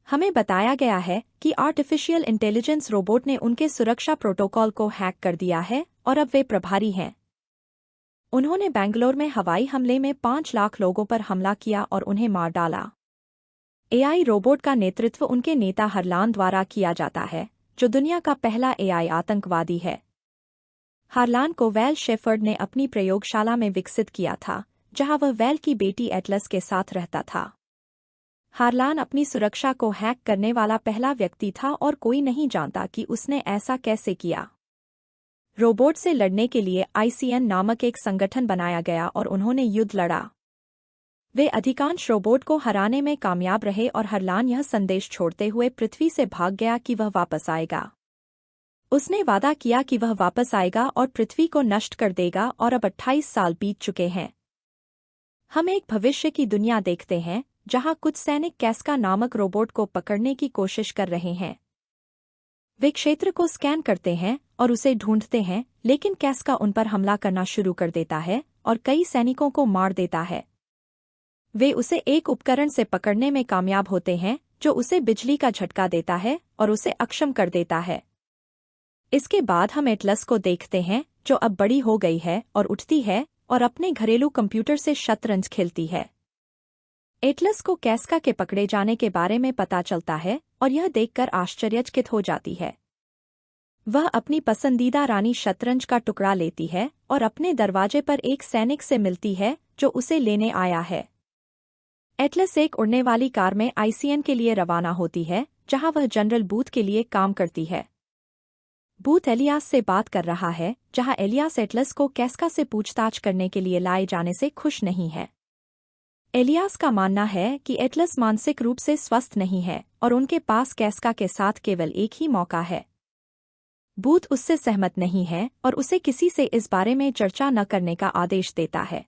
हमें बताया गया है कि आर्टिफिशियल इंटेलिजेंस रोबोट ने उनके सुरक्षा प्रोटोकॉल को हैक कर दिया है और अब वे प्रभारी हैं। उन्होंने बेंगलोर में हवाई हमले में 5 लाख लोगों पर हमला किया और उन्हें मार डाला। एआई रोबोट का नेतृत्व उनके नेता हरलान द्वारा किया जाता है, जो दुनिया का पहला एआई आतंकवादी है। हारलान को वेल शेफर्ड ने अपनी प्रयोगशाला में विकसित किया था, जहां वह वेल की बेटी एटलस के साथ रहता था। हारलान अपनी सुरक्षा को हैक करने वाला पहला व्यक्ति था और कोई नहीं जानता कि उसने ऐसा कैसे किया। रोबोट से लड़ने के लिए ICN नामक एक संगठन बनाया गया और उन्होंने युद्ध लड़ा। वे अधिकांश रोबोट को हराने में कामयाब रहे और हारलान यह संदेश छोड़ते हुए पृथ्वी से भाग गया कि वह वापस आएगा। उसने वादा किया कि वह वापस आएगा और पृथ्वी को नष्ट कर देगा और अब 28 साल बीत चुके हैं। हम एक भविष्य की दुनिया देखते हैं जहां कुछ सैनिक कैस्का नामक रोबोट को पकड़ने की कोशिश कर रहे हैं। वे क्षेत्र को स्कैन करते हैं और उसे ढूंढते हैं, लेकिन कैस्का उन पर हमला करना शुरू कर देता है और कई सैनिकों को मार देता है। वे उसे एक उपकरण से पकड़ने में कामयाब होते हैं जो उसे बिजली का झटका देता है और उसे अक्षम कर देता है। इसके बाद हम एटलस को देखते हैं, जो अब बड़ी हो गई है और उठती है और अपने घरेलू कंप्यूटर से शतरंज खेलती है। एटलस को कैस्का के पकड़े जाने के बारे में पता चलता है और यह देखकर आश्चर्यचकित हो जाती है। वह अपनी पसंदीदा रानी शतरंज का टुकड़ा लेती है और अपने दरवाजे पर एक सैनिक से मिलती है जो उसे लेने आया है। एटलस एक उड़ने वाली कार में ICN के लिए रवाना होती है, जहां वह जनरल बूथ के लिए काम करती है। बूथ एलियास से बात कर रहा है, जहां एलियास एटलस को कैस्का से पूछताछ करने के लिए लाए जाने से खुश नहीं है। एलियास का मानना है कि एटलस मानसिक रूप से स्वस्थ नहीं है और उनके पास कैस्का के साथ केवल एक ही मौका है। बूथ उससे सहमत नहीं है और उसे किसी से इस बारे में चर्चा न करने का आदेश देता है।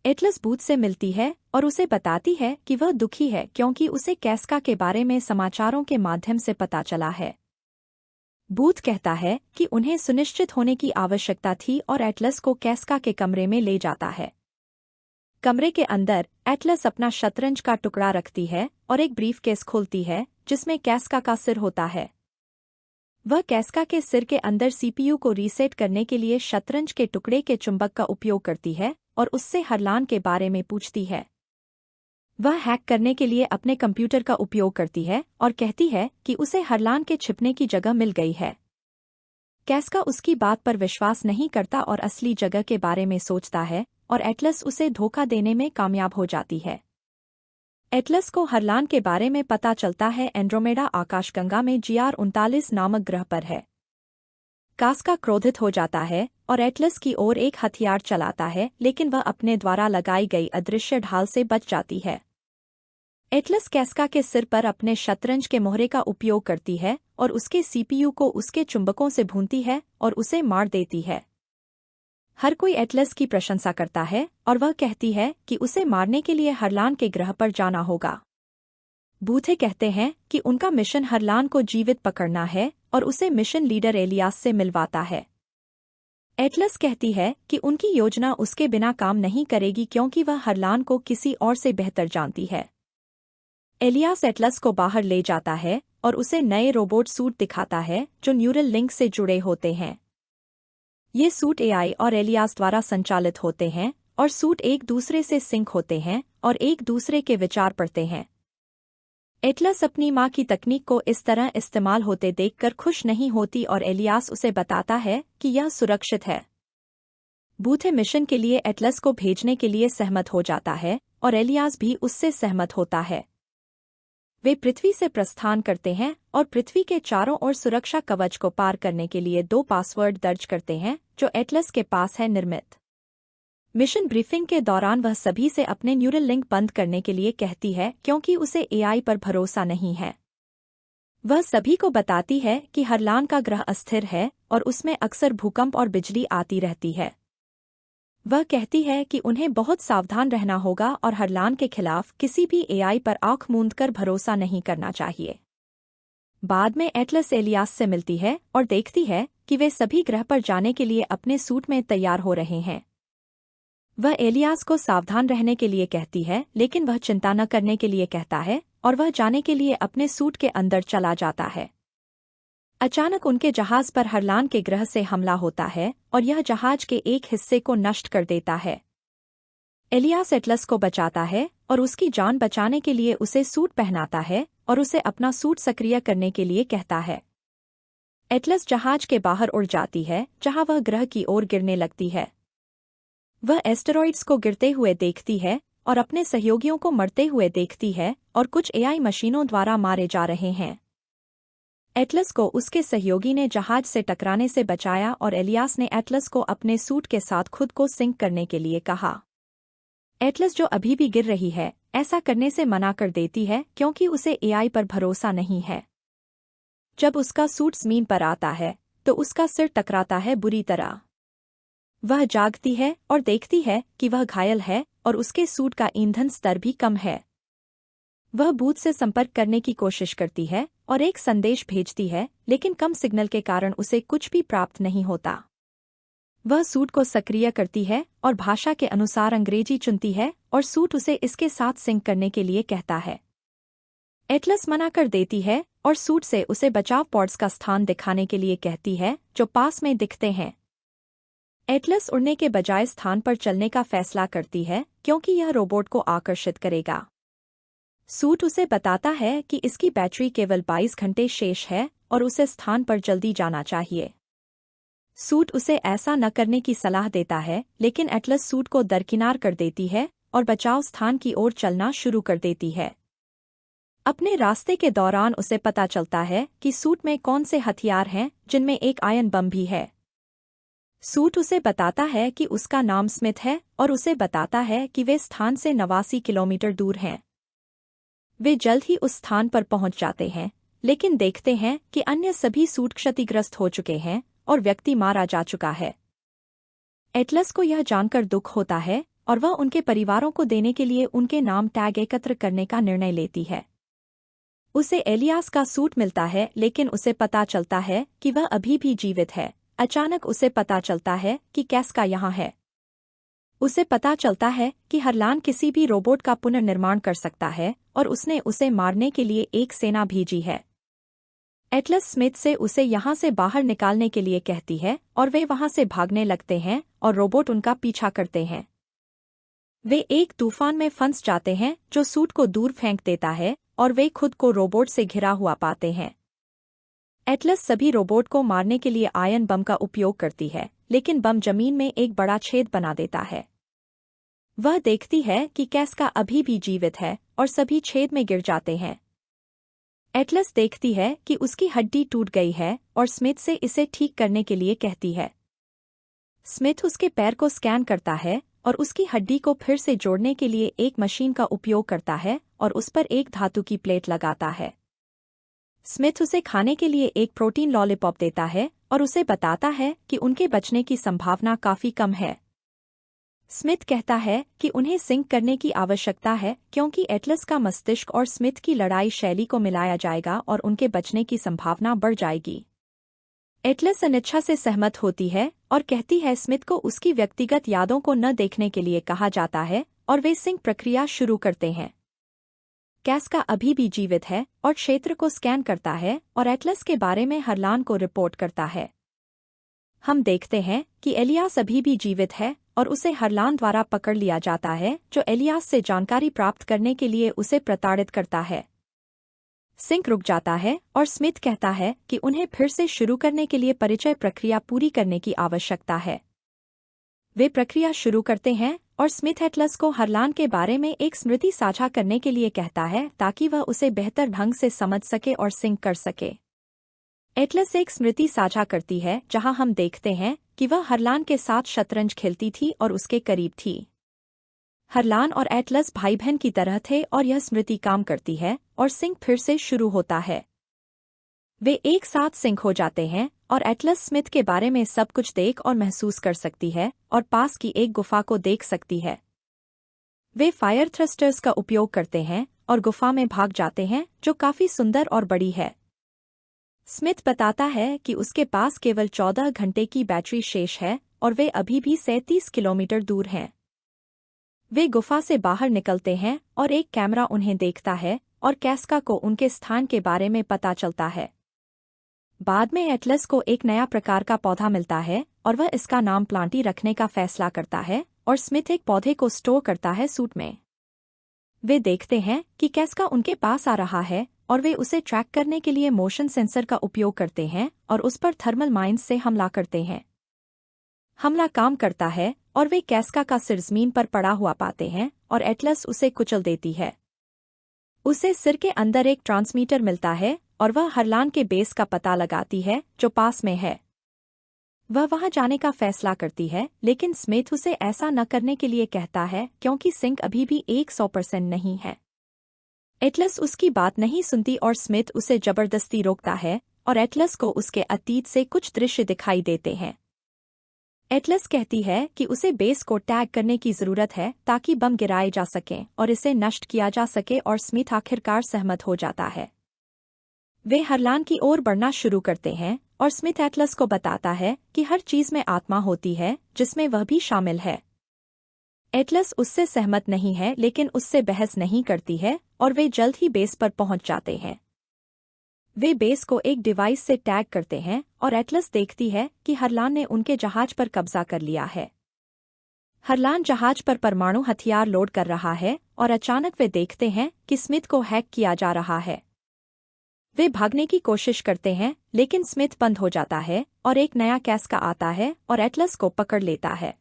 एटलस बूथ से मिलती है और उसे बताती है कि वह दुखी है क्योंकि उसे कैस्का के बारे में समाचारों के माध्यम से पता चला है। बूथ कहता है कि उन्हें सुनिश्चित होने की आवश्यकता थी और एटलस को कैस्का के कमरे में ले जाता है। कमरे के अंदर एटलस अपना शतरंज का टुकड़ा रखती है और एक ब्रीफकेस खोलती है जिसमें कैस्का का सिर होता है। वह कैस्का के सिर के अंदर CPU को रीसेट करने के लिए शतरंज के टुकड़े के चुंबक का उपयोग करती है और उससे हारलान के बारे में पूछती है। वह हैक करने के लिए अपने कंप्यूटर का उपयोग करती है और कहती है कि उसे हारलान के छिपने की जगह मिल गई है। कैस्का उसकी बात पर विश्वास नहीं करता और असली जगह के बारे में सोचता है और एटलस उसे धोखा देने में कामयाब हो जाती है। एटलस को हारलान के बारे में पता चलता है एंड्रोमेडा आकाशगंगा में GR39 नामक ग्रह पर है। कैस्का क्रोधित हो जाता है और एटलस की ओर एक हथियार चलाता है, लेकिन वह अपने द्वारा लगाई गई अदृश्य ढाल से बच जाती है। एटलस कैस्का के सिर पर अपने शतरंज के मोहरे का उपयोग करती है और उसके CPU को उसके चुंबकों से भूनती है और उसे मार देती है। हर कोई एटलस की प्रशंसा करता है और वह कहती है कि उसे मारने के लिए हारलान के ग्रह पर जाना होगा। बूथे कहते हैं कि उनका मिशन हारलान को जीवित पकड़ना है और उसे मिशन लीडर एलियास से मिलवाता है। एटलस कहती है कि उनकी योजना उसके बिना काम नहीं करेगी क्योंकि वह हारलान को किसी और से बेहतर जानती है। एलियास एटलस को बाहर ले जाता है और उसे नए रोबोट सूट दिखाता है जो न्यूरल लिंक से जुड़े होते हैं। ये सूट AI और एलियास द्वारा संचालित होते हैं और सूट एक दूसरे से सिंक होते हैं और एक दूसरे के विचार पढ़ते हैं। एटलस अपनी माँ की तकनीक को इस तरह इस्तेमाल होते देखकर खुश नहीं होती और एलियास उसे बताता है कि यह सुरक्षित है। बूथे मिशन के लिए एटलस को भेजने के लिए सहमत हो जाता है और एलियास भी उससे सहमत होता है। वे पृथ्वी से प्रस्थान करते हैं और पृथ्वी के चारों ओर सुरक्षा कवच को पार करने के लिए 2 पासवर्ड दर्ज करते हैं जो एटलस के पास है निर्मित। मिशन ब्रीफिंग के दौरान वह सभी से अपने न्यूरल लिंक बंद करने के लिए कहती है क्योंकि उसे AI पर भरोसा नहीं है। वह सभी को बताती है कि हारलान का ग्रह अस्थिर है और उसमें अक्सर भूकंप और बिजली आती रहती है। वह कहती है कि उन्हें बहुत सावधान रहना होगा और हारलान के खिलाफ किसी भी AI पर आंख मूंदकर भरोसा नहीं करना चाहिए। बाद में एटलस एलियास से मिलती है और देखती है कि वे सभी ग्रह पर जाने के लिए अपने सूट में तैयार हो रहे हैं। वह एलियास को सावधान रहने के लिए कहती है, लेकिन वह चिंता न करने के लिए कहता है और वह जाने के लिए अपने सूट के अंदर चला जाता है। अचानक उनके जहाज पर हरलान के ग्रह से हमला होता है और यह जहाज के एक हिस्से को नष्ट कर देता है। एलियास एटलस को बचाता है और उसकी जान बचाने के लिए उसे सूट पहनाता है और उसे अपना सूट सक्रिय करने के लिए कहता है। एटलस जहाज के बाहर उड़ जाती है, जहां वह ग्रह की ओर गिरने लगती है। वह एस्टेरॉइड्स को गिरते हुए देखती है और अपने सहयोगियों को मरते हुए देखती है और कुछ एआई मशीनों द्वारा मारे जा रहे हैं। एटलस को उसके सहयोगी ने जहाज से टकराने से बचाया और एलियास ने एटलस को अपने सूट के साथ खुद को सिंक करने के लिए कहा। एटलस, जो अभी भी गिर रही है, ऐसा करने से मना कर देती है क्योंकि उसे एआई पर भरोसा नहीं है। जब उसका सूट ज़मीन पर आता है तो उसका सिर टकराता है बुरी तरह। वह जागती है और देखती है कि वह घायल है और उसके सूट का ईंधन स्तर भी कम है। वह बूथ से संपर्क करने की कोशिश करती है और एक संदेश भेजती है, लेकिन कम सिग्नल के कारण उसे कुछ भी प्राप्त नहीं होता। वह सूट को सक्रिय करती है और भाषा के अनुसार अंग्रेजी चुनती है और सूट उसे इसके साथ सिंक करने के लिए कहता है। एटलस मना कर देती है और सूट से उसे बचाव पॉड्स का स्थान दिखाने के लिए कहती है, जो पास में दिखते हैं। एटलस उड़ने के बजाय स्थान पर चलने का फैसला करती है क्योंकि यह रोबोट को आकर्षित करेगा। सूट उसे बताता है कि इसकी बैटरी केवल 22 घंटे शेष है और उसे स्थान पर जल्दी जाना चाहिए। सूट उसे ऐसा न करने की सलाह देता है, लेकिन एटलस सूट को दरकिनार कर देती है और बचाव स्थान की ओर चलना शुरू कर देती है। अपने रास्ते के दौरान उसे पता चलता है कि सूट में कौन से हथियार हैं, जिनमें एक आयन बम भी है। सूट उसे बताता है कि उसका नाम स्मिथ है और उसे बताता है कि वे स्थान से 89 किलोमीटर दूर हैं। वे जल्द ही उस स्थान पर पहुंच जाते हैं, लेकिन देखते हैं कि अन्य सभी सूट क्षतिग्रस्त हो चुके हैं और व्यक्ति मारा जा चुका है। एटलस को यह जानकर दुख होता है और वह उनके परिवारों को देने के लिए उनके नाम टैग एकत्र करने का निर्णय लेती है। उसे एलियास का सूट मिलता है, लेकिन उसे पता चलता है कि वह अभी भी जीवित है। अचानक उसे पता चलता है कि कैस्का यहाँ है। उसे पता चलता है कि हरलान किसी भी रोबोट का पुनर्निर्माण कर सकता है और उसने उसे मारने के लिए एक सेना भेजी है। एटलस स्मिथ से उसे यहाँ से बाहर निकालने के लिए कहती है और वे वहाँ से भागने लगते हैं और रोबोट उनका पीछा करते हैं। वे एक तूफान में फंस जाते हैं जो सूट को दूर फेंक देता है और वे खुद को रोबोट से घिरा हुआ पाते हैं। एटलस सभी रोबोट को मारने के लिए आयन बम का उपयोग करती है, लेकिन बम जमीन में एक बड़ा छेद बना देता है। वह देखती है कि कैस्का अभी भी जीवित है और सभी छेद में गिर जाते हैं। एटलस देखती है कि उसकी हड्डी टूट गई है और स्मिथ से इसे ठीक करने के लिए कहती है। स्मिथ उसके पैर को स्कैन करता है और उसकी हड्डी को फिर से जोड़ने के लिए एक मशीन का उपयोग करता है और उस पर एक धातु की प्लेट लगाता है। स्मिथ उसे खाने के लिए एक प्रोटीन लॉलीपॉप देता है और उसे बताता है कि उनके बचने की संभावना काफी कम है। स्मिथ कहता है कि उन्हें सिंक करने की आवश्यकता है क्योंकि एटलस का मस्तिष्क और स्मिथ की लड़ाई शैली को मिलाया जाएगा और उनके बचने की संभावना बढ़ जाएगी। एटलस अनिच्छा से सहमत होती है और कहती है स्मिथ को उसकी व्यक्तिगत यादों को न देखने के लिए कहा जाता है और वे सिंक प्रक्रिया शुरू करते हैं। कैस्का अभी भी जीवित है और क्षेत्र को स्कैन करता है और एटलस के बारे में हरलान को रिपोर्ट करता है। हम देखते हैं कि एलियास अभी भी जीवित है और उसे हरलान द्वारा पकड़ लिया जाता है, जो एलियास से जानकारी प्राप्त करने के लिए उसे प्रताड़ित करता है। सिंक रुक जाता है और स्मिथ कहता है कि उन्हें फिर से शुरू करने के लिए परिचय प्रक्रिया पूरी करने की आवश्यकता है। वे प्रक्रिया शुरू करते हैं और स्मिथ एटलस को हरलान के बारे में एक स्मृति साझा करने के लिए कहता है ताकि वह उसे बेहतर ढंग से समझ सके और सिंक कर सके। एटलस एक स्मृति साझा करती है जहां हम देखते हैं कि वह हरलान के साथ शतरंज खेलती थी और उसके करीब थी। हरलान और एटलस भाई बहन की तरह थे और यह स्मृति काम करती है और सिंक फिर से शुरू होता है। वे एक साथ सिंक हो जाते हैं और एटलस स्मिथ के बारे में सब कुछ देख और महसूस कर सकती है और पास की एक गुफा को देख सकती है। वे फायर थ्रस्टर्स का उपयोग करते हैं और गुफा में भाग जाते हैं, जो काफी सुंदर और बड़ी है। स्मिथ बताता है कि उसके पास केवल 14 घंटे की बैटरी शेष है और वे अभी भी 37 किलोमीटर दूर हैं। वे गुफा से बाहर निकलते हैं और एक कैमरा उन्हें देखता है और कैस्का को उनके स्थान के बारे में पता चलता है। बाद में एटलस को एक नया प्रकार का पौधा मिलता है और वह इसका नाम प्लांटी रखने का फैसला करता है और स्मिथ एक पौधे को स्टोर करता है सूट में। वे देखते हैं कि कैस्का उनके पास आ रहा है और वे उसे ट्रैक करने के लिए मोशन सेंसर का उपयोग करते हैं और उस पर थर्मल माइंस से हमला करते हैं। हमला काम करता है और वे कैस्का का सिर जमीन पर पड़ा हुआ पाते हैं और एटलस उसे कुचल देती है। उसे सिर के अंदर एक ट्रांसमीटर मिलता है और वह हरलान के बेस का पता लगाती है जो पास में है। वह वहां जाने का फैसला करती है, लेकिन स्मिथ उसे ऐसा न करने के लिए कहता है क्योंकि सिंक अभी भी 100% नहीं है। एटलस उसकी बात नहीं सुनती और स्मिथ उसे जबरदस्ती रोकता है और एटलस को उसके अतीत से कुछ दृश्य दिखाई देते हैं। एटलस कहती है कि उसे बेस को टैग करने की जरूरत है ताकि बम गिराए जा सकें और इसे नष्ट किया जा सके और स्मिथ आखिरकार सहमत हो जाता है। वे हरलान की ओर बढ़ना शुरू करते हैं और स्मिथ एटलस को बताता है कि हर चीज में आत्मा होती है जिसमें वह भी शामिल है। एटलस उससे सहमत नहीं है लेकिन उससे बहस नहीं करती है और वे जल्द ही बेस पर पहुंच जाते हैं। वे बेस को एक डिवाइस से टैग करते हैं और एटलस देखती है कि हरलान ने उनके जहाज पर कब्जा कर लिया है। हरलान जहाज पर परमाणु हथियार लोड कर रहा है और अचानक वे देखते हैं कि स्मिथ को हैक किया जा रहा है। वे भागने की कोशिश करते हैं लेकिन स्मिथ बंद हो जाता है और एक नया कैस्का आता है और एटलस को पकड़ लेता है।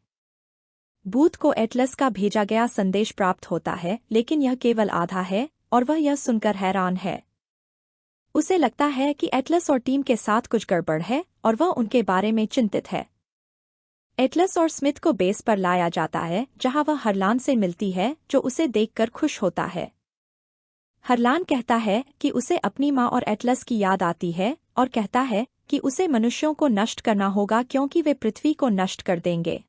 बूथ को एटलस का भेजा गया संदेश प्राप्त होता है लेकिन यह केवल आधा है और वह यह सुनकर हैरान है। उसे लगता है कि एटलस और टीम के साथ कुछ गड़बड़ है और वह उनके बारे में चिंतित है। एटलस और स्मिथ को बेस पर लाया जाता है जहां वह हरलान से मिलती है जो उसे देखकर खुश होता है। हरलान कहता है कि उसे अपनी माँ और एटलस की याद आती है और कहता है कि उसे मनुष्यों को नष्ट करना होगा क्योंकि वे पृथ्वी को नष्ट कर देंगे।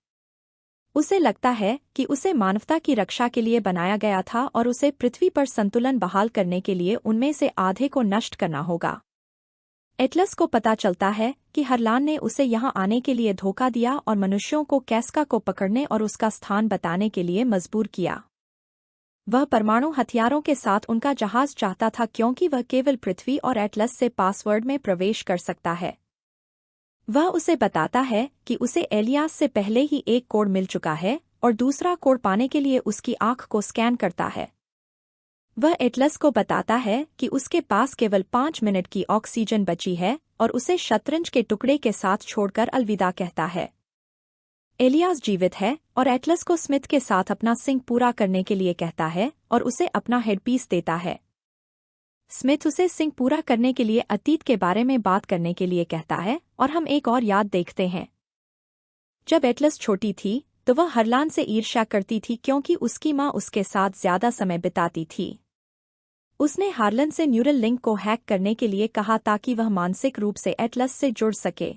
उसे लगता है कि उसे मानवता की रक्षा के लिए बनाया गया था और उसे पृथ्वी पर संतुलन बहाल करने के लिए उनमें से आधे को नष्ट करना होगा। एटलस को पता चलता है कि हरलान ने उसे यहां आने के लिए धोखा दिया और मनुष्यों को कैस्का को पकड़ने और उसका स्थान बताने के लिए मजबूर किया। वह परमाणु हथियारों के साथ उनका जहाज चाहता था क्योंकि वह केवल पृथ्वी और एटलस से पासवर्ड में प्रवेश कर सकता है। वह उसे बताता है कि उसे एलियास से पहले ही एक कोड मिल चुका है और दूसरा कोड पाने के लिए उसकी आंख को स्कैन करता है। वह एटलस को बताता है कि उसके पास केवल 5 मिनट की ऑक्सीजन बची है और उसे शतरंज के टुकड़े के साथ छोड़कर अलविदा कहता है। एलियास जीवित है और एटलस को स्मिथ के साथ अपना सिंक पूरा करने के लिए कहता है और उसे अपना हेडपीस देता है। स्मिथ उसे सिंक पूरा करने के लिए अतीत के बारे में बात करने के लिए कहता है और हम एक और याद देखते हैं। जब एटलस छोटी थी तो वह हरलान से ईर्ष्या करती थी क्योंकि उसकी माँ उसके साथ ज्यादा समय बिताती थी। उसने हार्लन से न्यूरल लिंक को हैक करने के लिए कहा ताकि वह मानसिक रूप से एटलस से जुड़ सके।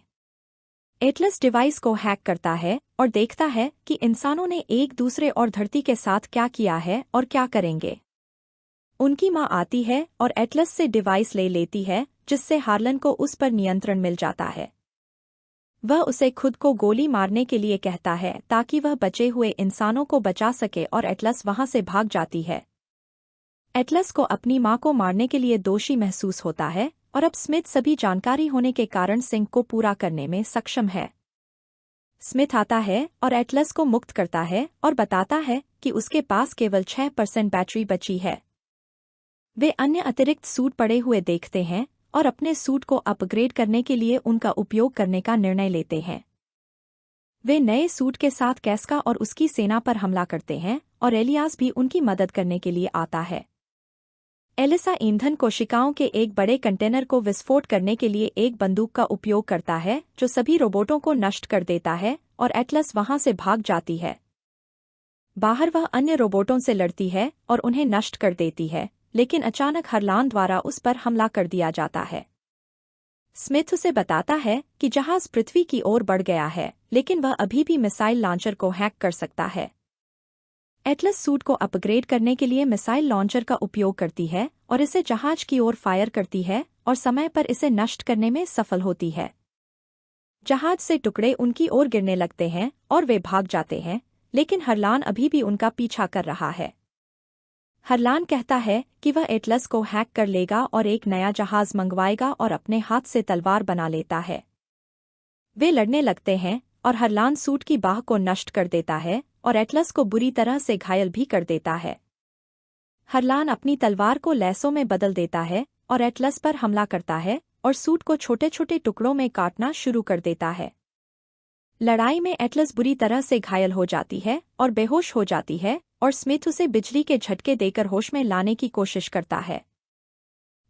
एटलस डिवाइस को हैक करता है और देखता है कि इंसानों ने एक दूसरे और धरती के साथ क्या किया है और क्या करेंगे। उनकी माँ आती है और एटलस से डिवाइस ले लेती है जिससे हार्लन को उस पर नियंत्रण मिल जाता है। वह उसे खुद को गोली मारने के लिए कहता है ताकि वह बचे हुए इंसानों को बचा सके और एटलस वहां से भाग जाती है। एटलस को अपनी माँ को मारने के लिए दोषी महसूस होता है और अब स्मिथ सभी जानकारी होने के कारण सिंक को पूरा करने में सक्षम है। स्मिथ आता है और एटलस को मुक्त करता है और बताता है कि उसके पास केवल 6% बैटरी बची है। वे अन्य अतिरिक्त सूट पड़े हुए देखते हैं और अपने सूट को अपग्रेड करने के लिए उनका उपयोग करने का निर्णय लेते हैं। वे नए सूट के साथ कैस्का और उसकी सेना पर हमला करते हैं और एलियास भी उनकी मदद करने के लिए आता है। एलिसा ईंधन कोशिकाओं के एक बड़े कंटेनर को विस्फोट करने के लिए एक बंदूक का उपयोग करता है जो सभी रोबोटों को नष्ट कर देता है और एटलस वहां से भाग जाती है। बाहर वह अन्य रोबोटों से लड़ती है और उन्हें नष्ट कर देती है, लेकिन अचानक हरलान द्वारा उस पर हमला कर दिया जाता है। स्मिथ उसे बताता है कि जहाज पृथ्वी की ओर बढ़ गया है लेकिन वह अभी भी मिसाइल लॉन्चर को हैक कर सकता है। एटलस सूट को अपग्रेड करने के लिए मिसाइल लॉन्चर का उपयोग करती है और इसे जहाज की ओर फायर करती है और समय पर इसे नष्ट करने में सफल होती है। जहाज से टुकड़े उनकी ओर गिरने लगते हैं और वे भाग जाते हैं, लेकिन हरलान अभी भी उनका पीछा कर रहा है। हरलान कहता है कि वह एटलस को हैक कर लेगा और एक नया जहाज मंगवाएगा और अपने हाथ से तलवार बना लेता है। वे लड़ने लगते हैं और हरलान सूट की बाह को नष्ट कर देता है और एटलस को बुरी तरह से घायल भी कर देता है। हरलान अपनी तलवार को लैसों में बदल देता है और एटलस पर हमला करता है और सूट को छोटे छोटे टुकड़ों में काटना शुरू कर देता है। लड़ाई में एटलस बुरी तरह से घायल हो जाती है और बेहोश हो जाती है और स्मिथ उसे बिजली के झटके देकर होश में लाने की कोशिश करता है।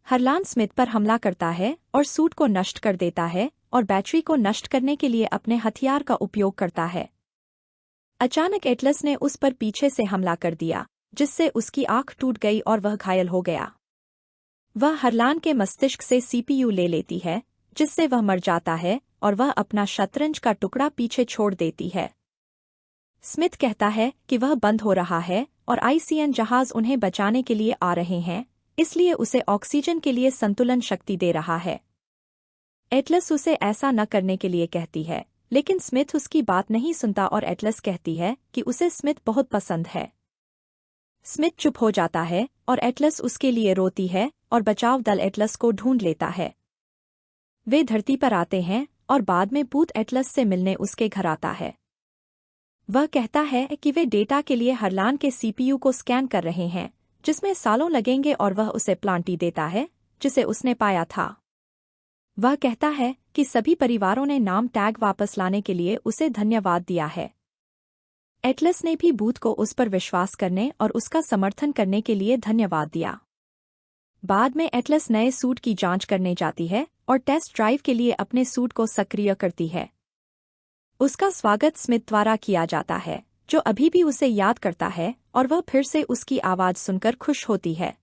हरलान स्मिथ पर हमला करता है और सूट को नष्ट कर देता है और बैटरी को नष्ट करने के लिए अपने हथियार का उपयोग करता है। अचानक एटलस ने उस पर पीछे से हमला कर दिया, जिससे उसकी आंख टूट गई और वह घायल हो गया। वह हरलान के मस्तिष्क से सीपीयू ले लेती है, जिससे वह मर जाता है और वह अपना शतरंज का टुकड़ा पीछे छोड़ देती है। स्मिथ कहता है कि वह बंद हो रहा है और आईसीएन जहाज उन्हें बचाने के लिए आ रहे हैं, इसलिए उसे ऑक्सीजन के लिए संतुलन शक्ति दे रहा है। एटलस उसे ऐसा न करने के लिए कहती है, लेकिन स्मिथ उसकी बात नहीं सुनता और एटलस कहती है कि उसे स्मिथ बहुत पसंद है। स्मिथ चुप हो जाता है और एटलस उसके लिए रोती है और बचाव दल एटलस को ढूंढ लेता है। वे धरती पर आते हैं और बाद में पूत एटलस से मिलने उसके घर आता है। वह कहता है कि वे डेटा के लिए हरलान के सीपीयू को स्कैन कर रहे हैं, जिसमें सालों लगेंगे, और वह उसे प्लांटी देता है जिसे उसने पाया था। वह कहता है कि सभी परिवारों ने नाम टैग वापस लाने के लिए उसे धन्यवाद दिया है। एटलस ने भी बूथ को उस पर विश्वास करने और उसका समर्थन करने के लिए धन्यवाद दिया। बाद में एटलस नए सूट की जांच करने जाती है और टेस्ट ड्राइव के लिए अपने सूट को सक्रिय करती है। उसका स्वागत स्मिथ द्वारा किया जाता है, जो अभी भी उसे याद करता है और वह फिर से उसकी आवाज सुनकर खुश होती है।